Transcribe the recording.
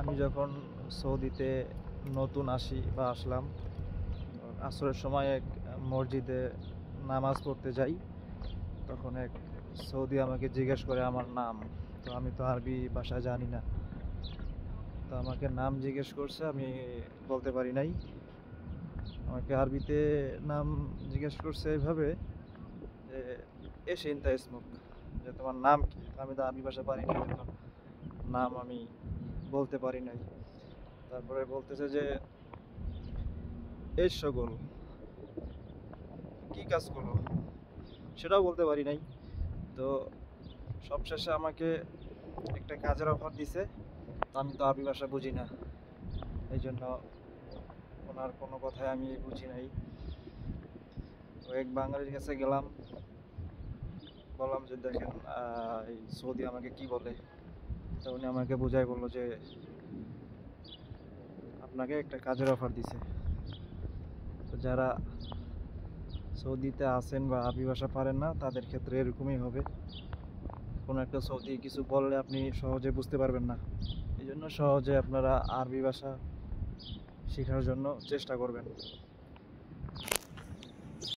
আমি যখন সৌদিতে নতুন আসি বা আসলাম, আসরের সময় এক মসজিদে নামাজ পড়তে যাই। তখন এক সৌদি আমাকে জিজ্ঞেস করে আমার নাম। তো আমি তো আরবি ভাষা জানি না, তো আমাকে নাম জিজ্ঞেস করছে, আমি বলতে পারি নাই। আমাকে আরবিতে নাম জিজ্ঞেস করছে এইভাবে যে এসে ইনতা ইসমুক, যে তোমার নাম কি। তো আমি তো আরবি ভাষা পারি না, এই জন্য নাম আমি বলতে পারি নাই। তারপরে বলতেছে যে এর শগল, কি কাজ করো, সেটাও বলতে পারি নাই। তো সবশেষে আমাকে একটা কাজের অফার দিছে। তো আমি তো আরবি ভাষা বুঝি না, এই জন্য ওনার কোনো কথাই আমি বুঝি নাই। তো এক বাঙালির কাছে গেলাম, বললাম যে দেখেন এই সৌদি আমাকে কি বলে। তো উনি আমাকে বুঝাই বললো যে আপনাকে একটা কাজের অফার দিছে। তো যারা সৌদিতে আছেন বা আরবি ভাষা পারেন না, তাদের ক্ষেত্রে এরকমই হবে। কোনো একটা সৌদি কিছু বললে আপনি সহজে বুঝতে পারবেন না, এই জন্য সহজে আপনারা আরবি ভাষা শেখার জন্য চেষ্টা করবেন।